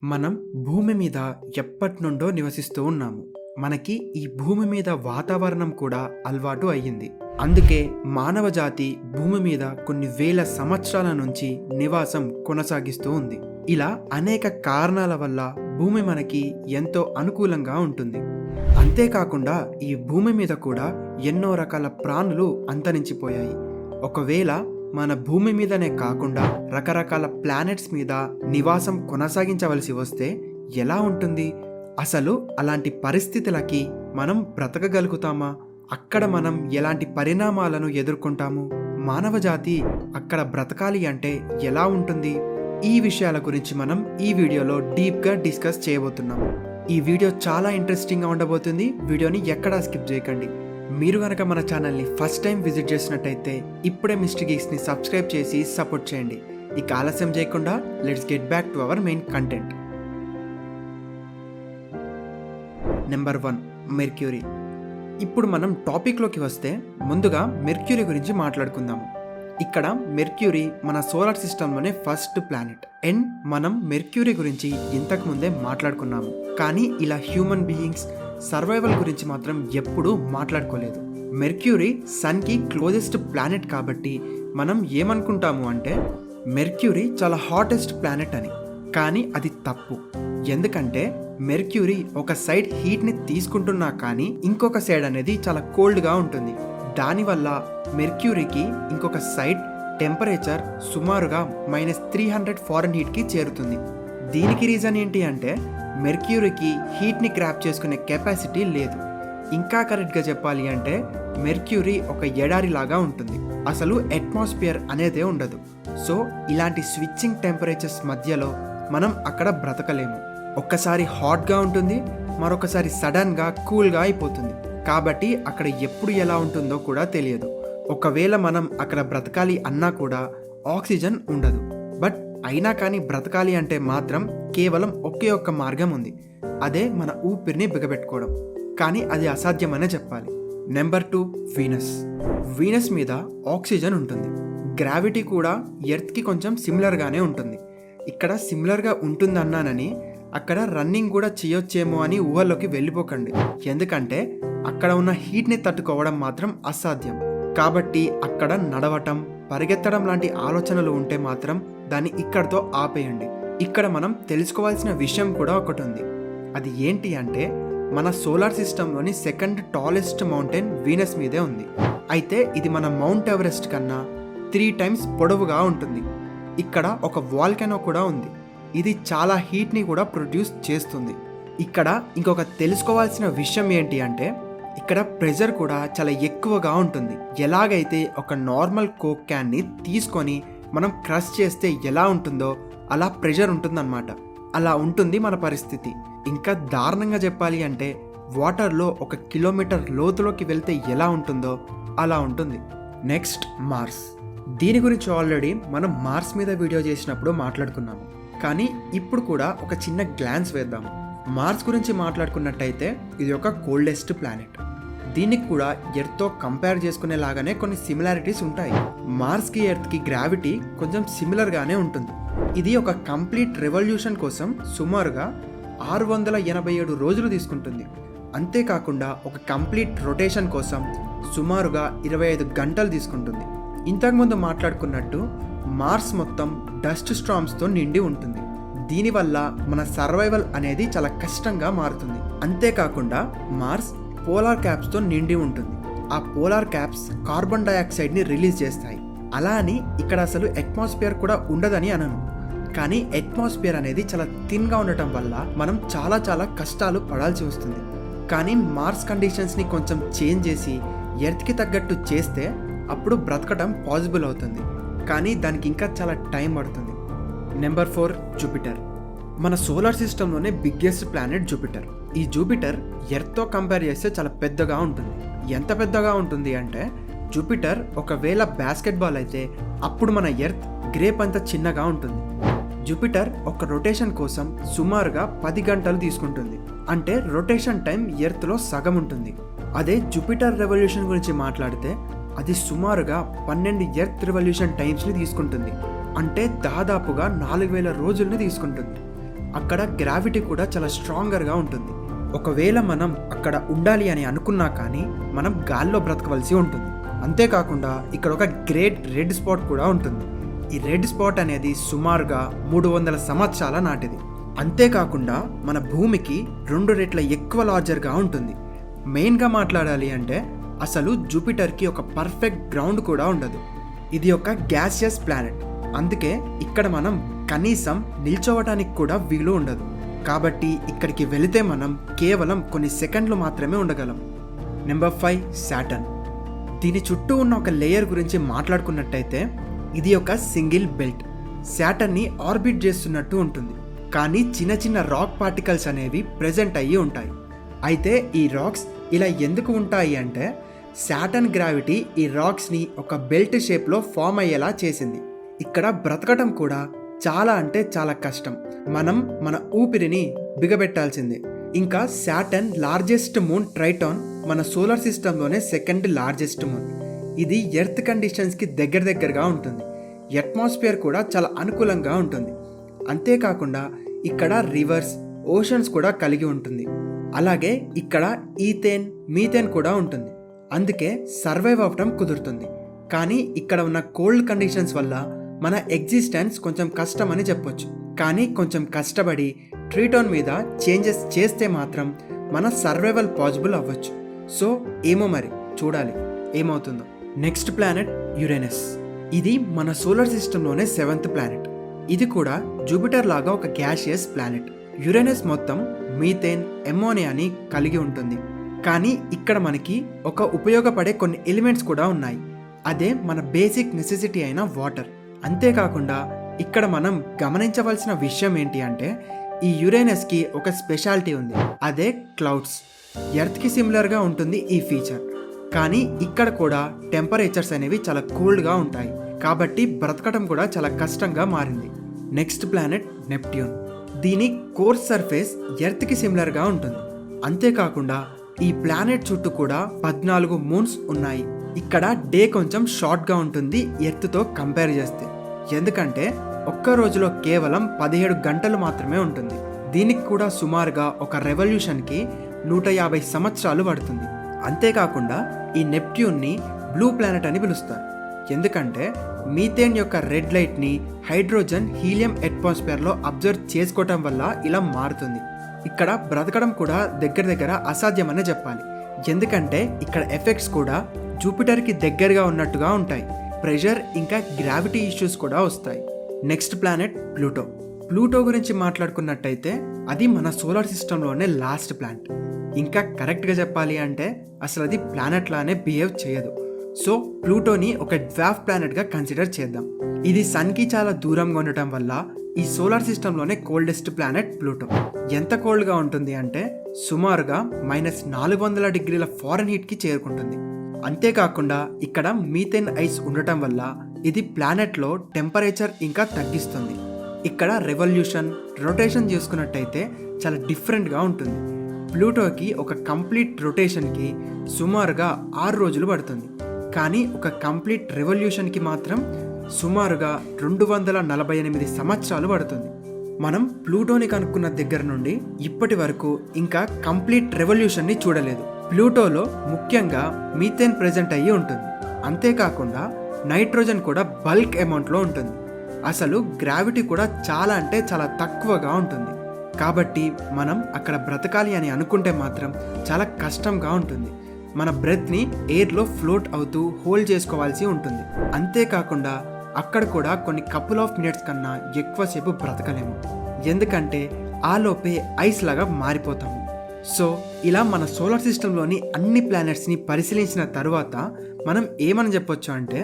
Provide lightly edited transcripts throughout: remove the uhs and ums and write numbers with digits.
మనం భూమి మీద ఎప్పటినుండో నివసిస్తూ ఉన్నాము. మనకి ఈ భూమి మీద వాతావరణం కూడా అలవాటు అయ్యింది. అందుకే మానవ జాతి భూమి మీద కొన్ని వేల సంవత్సరాల నుంచి నివాసం కొనసాగిస్తూ ఉంది. ఇలా అనేక కారణాల వల్ల భూమి మనకి ఎంతో అనుకూలంగా ఉంటుంది. అంతేకాకుండా ఈ భూమి మీద కూడా ఎన్నో రకాల ప్రాణులు అంతరించిపోయాయి. ఒకవేళ మన భూమి మీదనే కాకుండా రకరకాల ప్లానెట్స్ మీద నివాసం కొనసాగించవలసి వస్తే ఎలా ఉంటుంది? అసలు అలాంటి పరిస్థితులకి మనం బ్రతకగలుగుతామా? అక్కడ మనం ఎలాంటి పరిణామాలను ఎదుర్కొంటాము? మానవ జాతి అక్కడ బ్రతకాలి అంటే ఎలా ఉంటుంది? ఈ విషయాల గురించి మనం ఈ వీడియోలో డీప్గా డిస్కస్ చేయబోతున్నాం. ఈ వీడియో చాలా ఇంట్రెస్టింగ్గా ఉండబోతుంది. వీడియోని ఎక్కడా స్కిప్ చేయకండి. మీరు కనుక మన ఛానల్ని ఫస్ట్ టైం విజిట్ చేసినట్టయితే ఇప్పుడే మిస్టర్ గీక్స్ని సబ్స్క్రైబ్ చేసి సపోర్ట్ చేయండి. ఇక ఆలస్యం చేయకుండా let's get back to our main content. Number 1, mercury. ఇప్పుడు మనం టాపిక్లోకి వస్తే ముందుగా మెర్క్యూరీ గురించి మాట్లాడుకుందాము. ఇక్కడ మెర్క్యూరీ మన సోలార్ సిస్టంలోనే ఫస్ట్ ప్లానెట్. అండ్ మనం మెర్క్యూరీ గురించి ఇంతకుముందే మాట్లాడుకున్నాము. కానీ ఇలా హ్యూమన్ బీయింగ్స్ సర్వైవల్ గురించి మాత్రం ఎప్పుడూ మాట్లాడుకోలేదు. మెర్క్యూరీ సన్కి క్లోజెస్ట్ ప్లానెట్ కాబట్టి మనం ఏమనుకుంటాము అంటే మెర్క్యూరీ చాలా హాటెస్ట్ ప్లానెట్ అని. కానీ అది తప్పు. ఎందుకంటే మెర్క్యూరీ ఒక సైడ్ హీట్ని తీసుకుంటున్నా కానీ ఇంకొక సైడ్ అనేది చాలా కోల్డ్గా ఉంటుంది. దానివల్ల మెర్క్యూరీకి ఇంకొక సైడ్ టెంపరేచర్ సుమారుగా -300 ఫారెన్హీట్కి చేరుతుంది. దీనికి రీజన్ ఏంటి అంటే మెర్క్యూరీకి హీట్ని గ్రాప్ చేసుకునే కెపాసిటీ లేదు. ఇంకా కరెక్ట్గా చెప్పాలి అంటే మెర్క్యూరీ ఒక ఎడారిలాగా ఉంటుంది. అసలు అట్మాస్ఫియర్ అనేదే ఉండదు. సో ఇలాంటి స్విచ్చింగ్ టెంపరేచర్స్ మధ్యలో మనం అక్కడ బ్రతకలేము. ఒక్కసారి హాట్గా ఉంటుంది, మరొకసారి సడన్గా కూల్గా అయిపోతుంది. కాబట్టి అక్కడ ఎప్పుడు ఎలా ఉంటుందో కూడా తెలియదు. ఒకవేళ మనం అక్కడ బ్రతకాలి అన్నా కూడా ఆక్సిజన్ ఉండదు. బట్ అయినా కానీ బ్రతకాలి అంటే మాత్రం కేవలం ఒకే ఒక్క మార్గం ఉంది. అదే మన ఊపిరిని బిగబెట్టుకోవడం. కానీ అది అసాధ్యమనే చెప్పాలి. Number 2, Venus. వీనస్ మీద ఆక్సిజన్ ఉంటుంది. గ్రావిటీ కూడా ఎర్త్కి కొంచెం సిమిలర్గానే ఉంటుంది. ఇక్కడ సిమిలర్గా ఉంటుందన్నానని అక్కడ రన్నింగ్ కూడా చేయొచ్చేమో అని ఊహల్లోకి వెళ్ళిపోకండి. ఎందుకంటే అక్కడ ఉన్న హీట్ని తట్టుకోవడం మాత్రం అసాధ్యం. కాబట్టి అక్కడ నడవటం, పరిగెత్తడం లాంటి ఆలోచనలు ఉంటే మాత్రం దాన్ని ఇక్కడితో ఆపేయండి. ఇక్కడ మనం తెలుసుకోవాల్సిన విషయం కూడా ఒకటి ఉంది. అది ఏంటి అంటే మన సోలార్ సిస్టంలోని సెకండ్ టాలెస్ట్ మౌంటైన్ వీనస్ మీదే ఉంది. అయితే ఇది మన మౌంట్ ఎవరెస్ట్ కన్నా 3 times పొడవుగా ఉంటుంది. ఇక్కడ ఒక వాల్కెనో కూడా ఉంది. ఇది చాలా హీట్ని కూడా ప్రొడ్యూస్ చేస్తుంది. ఇక్కడ ఇంకొక తెలుసుకోవాల్సిన విషయం ఏంటి అంటే ఇక్కడ ప్రెషర్ కూడా చాలా ఎక్కువగా ఉంటుంది. ఎలాగైతే ఒక నార్మల్ కోక్ క్యాన్ని తీసుకొని మనం క్రష్ చేస్తే ఎలా ఉంటుందో అలా ప్రెషర్ ఉంటుందన్నమాట. అలా ఉంటుంది మన పరిస్థితి. ఇంకా దారుణంగా చెప్పాలి అంటే వాటర్లో 1 కిలోమీటర్ లోతులోకి వెళ్తే ఎలా ఉంటుందో అలా ఉంటుంది. Next, Mars. దీని గురించి ఆల్రెడీ మనం మార్స్ మీద వీడియో చేసినప్పుడు మాట్లాడుకున్నాము. కానీ ఇప్పుడు కూడా ఒక చిన్న గ్లాన్స్ వేద్దాం. మార్స్ గురించి మాట్లాడుకున్నట్టయితే ఇది ఒక కోల్డెస్ట్ ప్లానెట్. దీనికి కూడా ఎర్త్తో కంపేర్ చేసుకునేలాగానే కొన్ని సిమిలారిటీస్ ఉంటాయి. మార్స్కి ఎర్త్కి గ్రావిటీ కొంచెం సిమిలర్గానే ఉంటుంది. ఇది ఒక కంప్లీట్ రెవల్యూషన్ కోసం సుమారుగా 687 రోజులు తీసుకుంటుంది. అంతేకాకుండా ఒక కంప్లీట్ రొటేషన్ కోసం సుమారుగా 25 గంటలు తీసుకుంటుంది. ఇంతకుముందు మాట్లాడుకున్నట్టు మార్స్ మొత్తం డస్ట్ స్టార్మ్స్తో నిండి ఉంటుంది. దీనివల్ల మన సర్వైవల్ అనేది చాలా కష్టంగా మారుతుంది. అంతేకాకుండా మార్స్ పోలార్ క్యాప్స్తో నిండి ఉంటుంది. ఆ పోలార్ క్యాప్స్ కార్బన్ డైఆక్సైడ్ని రిలీజ్ చేస్తాయి. అలా అని ఇక్కడ అసలు అట్మాస్ఫియర్ కూడా ఉండదని అనను. కానీ అట్మాస్ఫియర్ అనేది చాలా థిన్గా ఉండటం వల్ల మనం చాలా కష్టాలు పడాల్సి వస్తుంది. కానీ మార్స్ కండిషన్స్ని కొంచెం చేంజ్ చేసి ఎర్త్కి తగ్గట్టు చేస్తే అప్పుడు బ్రతకడం పాసిబుల్ అవుతుంది. కానీ దానికి ఇంకా చాలా టైం పడుతుంది. Number 4, Jupiter. మన సోలార్ సిస్టంలోనే బిగ్గెస్ట్ ప్లానెట్ జూపిటర్. ఈ జూపిటర్ ఎర్త్తో కంపేర్ చేస్తే చాలా పెద్దగా ఉంటుంది. ఎంత పెద్దగా ఉంటుంది అంటే జూపిటర్ ఒకవేళ బాస్కెట్బాల్ అయితే అప్పుడు మన ఎర్త్ గ్రేప్ అంత చిన్నగా ఉంటుంది. జూపిటర్ ఒక రొటేషన్ కోసం సుమారుగా 10 గంటలు తీసుకుంటుంది. అంటే రొటేషన్ టైం ఎర్త్లో సగం ఉంటుంది. అదే జూపిటర్ రెవల్యూషన్ గురించి మాట్లాడితే అది సుమారుగా 12 ఎర్త్ రెవల్యూషన్ టైమ్స్ని తీసుకుంటుంది. అంటే దాదాపుగా 4000 రోజుల్ని తీసుకుంటుంది. అక్కడ గ్రావిటీ కూడా చాలా స్ట్రాంగర్గా ఉంటుంది. ఒకవేళ మనం అక్కడ ఉండాలి అని అనుకున్నా కానీ మనం గాల్లో బ్రతకవలసి ఉంటుంది. అంతేకాకుండా ఇక్కడ ఒక గ్రేట్ రెడ్ స్పాట్ కూడా ఉంటుంది. ఈ రెడ్ స్పాట్ అనేది సుమారుగా 300 సంవత్సరాల నాటిది. అంతేకాకుండా మన భూమికి 2 రెట్ల ఎక్కువ లార్జర్గా ఉంటుంది. మెయిన్గా మాట్లాడాలి అంటే అసలు జూపిటర్కి ఒక పర్ఫెక్ట్ గ్రౌండ్ కూడా ఉండదు. ఇది ఒక గ్యాసియస్ ప్లానెట్. అందుకే ఇక్కడ మనం కనీసం నిల్చోవటానికి కూడా వీలు ఉండదు. కాబట్టి ఇక్కడికి వెళితే మనం కేవలం కొన్ని సెకండ్లు మాత్రమే ఉండగలం. Number 5 Saturn. దీని చుట్టూ ఉన్న ఒక లేయర్ గురించి మాట్లాడుకున్నట్టయితే ఇది ఒక సింగిల్ బెల్ట్. సాటర్న్ని ఆర్బిట్ చేస్తున్నట్టు ఉంటుంది. కానీ చిన్న చిన్న రాక్ పార్టికల్స్ అనేవి ప్రెజెంట్ అయ్యి ఉంటాయి. అయితే ఈ రాక్స్ ఇలా ఎందుకు ఉంటాయి అంటే సాటర్న్ గ్రావిటీ ఈ రాక్స్ని ఒక బెల్ట్ షేప్లో ఫామ్ అయ్యేలా చేసింది. ఇక్కడ బ్రతకటం కూడా చాలా అంటే చాలా కష్టం. మనం మన ఊపిరిని బిగబెట్టాల్సిందే. ఇంకా సాటర్న్ లార్జెస్ట్ మూన్ ట్రైటాన్ మన సోలార్ సిస్టంలోనే సెకండ్ లార్జెస్ట్ మూన్. ఇది ఎర్త్ కండిషన్స్కి దగ్గరగా ఉంటుంది. అట్మాస్ఫియర్ కూడా చాలా అనుకూలంగా ఉంటుంది. అంతేకాకుండా ఇక్కడ రివర్స్, ఓషన్స్ కూడా కలిగి ఉంటుంది. అలాగే ఇక్కడ ఈథేన్, మీథేన్ కూడా ఉంటుంది. అందుకే సర్వైవ్ అవ్వటం కుదురుతుంది. కానీ ఇక్కడ ఉన్న కోల్డ్ కండిషన్స్ వల్ల మన ఎగ్జిస్టెన్స్ కొంచెం కష్టం అని చెప్పొచ్చు. కానీ కొంచెం కష్టపడి ట్రీటాన్ మీద చేంజెస్ చేస్తే మాత్రం మన సర్వైవల్ పాసిబుల్ అవ్వచ్చు. సో ఏమో మరి చూడాలి ఏమవుతుందో. Next planet Uranus. ఇది మన సోలార్ సిస్టంలోనే 7th ప్లానెట్. ఇది కూడా జూపిటర్ లాగా ఒక గ్యాషియస్ ప్లానెట్. యురేనస్ మొత్తం మీథేన్, అమ్మోనియాని కలిగి ఉంటుంది. కానీ ఇక్కడ మనకి ఒక ఉపయోగపడే కొన్ని ఎలిమెంట్స్ కూడా ఉన్నాయి. అదే మన బేసిక్ నెసెసిటీ అయిన వాటర్. అంతేకాకుండా ఇక్కడ మనం గమనించవలసిన విషయం ఏంటి అంటే ఈ యురేనస్కి ఒక స్పెషాలిటీ ఉంది. అదే క్లౌడ్స్. ఎర్త్కి సిమిలర్గా ఉంటుంది ఈ ఫీచర్. కానీ ఇక్కడ కూడా టెంపరేచర్స్ అనేవి చాలా కూల్డ్గా ఉంటాయి. కాబట్టి బ్రతకడం కూడా చాలా కష్టంగా మారింది. Next planet Neptune. దీని కోర్ సర్ఫేస్ ఎర్త్కి సిమిలర్గా ఉంటుంది. అంతేకాకుండా ఈ ప్లానెట్ చుట్టూ కూడా 14 మూన్స్ ఉన్నాయి. ఇక్కడ డే కొంచెం షార్ట్గా ఉంటుంది ఎర్త్తో కంపేర్ చేస్తే. ఎందుకంటే ఒక్క రోజులో కేవలం 17 గంటలు మాత్రమే ఉంటుంది. దీనికి కూడా సుమారుగా ఒక రెవల్యూషన్కి 150 సంవత్సరాలు పడుతుంది. అంతేకాకుండా ఈ నెప్ట్యూన్ని బ్లూ ప్లానెట్ అని పిలుస్తారు. ఎందుకంటే మీథేన్ యొక్క రెడ్ లైట్ని హైడ్రోజన్, హీలియం అట్మాస్ఫియర్లో అబ్జర్వ్ చేసుకోవటం వల్ల ఇలా మారుతుంది. ఇక్కడ బ్రతకడం కూడా దగ్గర అసాధ్యమనే చెప్పాలి. ఎందుకంటే ఇక్కడ ఎఫెక్ట్స్ కూడా జూపిటర్కి దగ్గరగా ఉన్నట్టుగా ఉంటాయి. ప్రెషర్ ఇంకా గ్రావిటీ ఇష్యూస్ కూడా వస్తాయి. Next planet Pluto. ప్లూటో గురించి మాట్లాడుకున్నట్టయితే అది మన సోలార్ సిస్టంలోనే లాస్ట్ ప్లానెట్. ఇంకా కరెక్ట్గా చెప్పాలి అంటే అసలు అది ప్లానెట్ లానే బిహేవ్ చేయదు. సో ప్లూటోని ఒక డ్వార్ఫ్ ప్లానెట్గా కన్సిడర్ చేద్దాం. ఇది సన్కి చాలా దూరంగా ఉండటం వల్ల ఈ సోలార్ సిస్టంలోనే కోల్డెస్ట్ ప్లానెట్ ప్లూటో. ఎంత కోల్డ్గా ఉంటుంది అంటే సుమారుగా -400 డిగ్రీల ఫారెన్హీట్కి చేరుకుంటుంది. అంతేకాకుండా ఇక్కడ మీథేన్ ఐస్ ఉండటం వల్ల ఇది ప్లానెట్లో టెంపరేచర్ ఇంకా తగ్గిస్తుంది. ఇక్కడ రెవల్యూషన్, రొటేషన్ చేసుకున్నట్టయితే చాలా డిఫరెంట్గా ఉంటుంది. ప్లూటోకి ఒక కంప్లీట్ రొటేషన్కి సుమారుగా 6 రోజులు పడుతుంది. కానీ ఒక కంప్లీట్ రెవల్యూషన్కి మాత్రం సుమారుగా 248 సంవత్సరాలు పడుతుంది. మనం ప్లూటోని కనుక్కున్న దగ్గర నుండి ఇప్పటి వరకు ఇంకా కంప్లీట్ రెవల్యూషన్ని చూడలేదు. ప్లూటోలో ముఖ్యంగా మీథేన్ ప్రెజెంట్ అయ్యి ఉంటుంది. అంతేకాకుండా నైట్రోజన్ కూడా బల్క్ అమౌంట్లో ఉంటుంది. అసలు గ్రావిటీ కూడా చాలా అంటే చాలా తక్కువగా ఉంటుంది. కాబట్టి మనం అక్కడ బ్రతకాలి అని అనుకుంటే మాత్రం చాలా కష్టంగా ఉంటుంది. మన బ్రెత్ని ఎయిర్లో ఫ్లోట్ అవుతూ హోల్డ్ చేసుకోవాల్సి ఉంటుంది. అంతేకాకుండా అక్కడ కూడా కొన్ని కపుల్ ఆఫ్ మినిట్స్ కన్నా ఎక్కువసేపు బ్రతకలేము. ఎందుకంటే ఆలోపే ఐస్ లాగా మారిపోతాము. సో ఇలా మన సోలార్ సిస్టంలోని అన్ని ప్లానెట్స్ని పరిశీలించిన తర్వాత మనం ఏమని చెప్పొచ్చు అంటే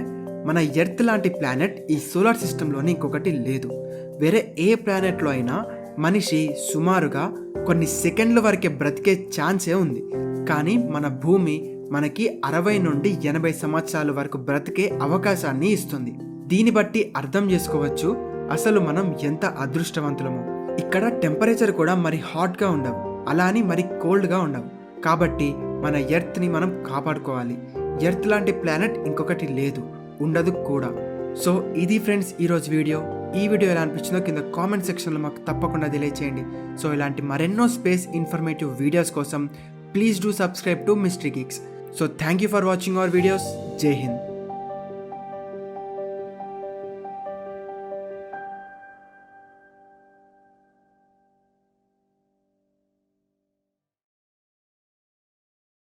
మన ఎర్త్ లాంటి ప్లానెట్ ఈ సోలార్ సిస్టంలోని ఇంకొకటి లేదు. వేరే ఏ ప్లానెట్లో అయినా మనిషి సుమారుగా కొన్ని సెకండ్ల వరకే బ్రతికే ఛాన్సే ఉంది. కానీ మన భూమి మనకి 60 నుండి 80 సంవత్సరాల వరకు బ్రతికే అవకాశాన్ని ఇస్తుంది. దీన్ని బట్టి అర్థం చేసుకోవచ్చు అసలు మనం ఎంత అదృష్టవంతులమో. ఇక్కడ టెంపరేచర్ కూడా మరి హాట్గా ఉండవు, అలా అని మరి కోల్డ్గా ఉండవు. కాబట్టి మన ఎర్త్ని మనం కాపాడుకోవాలి. ఎర్త్ లాంటి ప్లానెట్ ఇంకొకటి లేదు, ఉండదు కూడా. సో ఇది ఫ్రెండ్స్ ఈరోజు వీడియో. ఈ వీడియో ఎలా అనిపించిందో కింద కామెంట్ సెక్షన్లో మాకు తప్పకుండా తెలియచేయండి. సో ఇలాంటి మరెన్నో స్పేస్ ఇన్ఫర్మేటివ్ వీడియోస్ కోసం please do subscribe to mystery Geeks. So thank you for watching our videos. జై హింద్.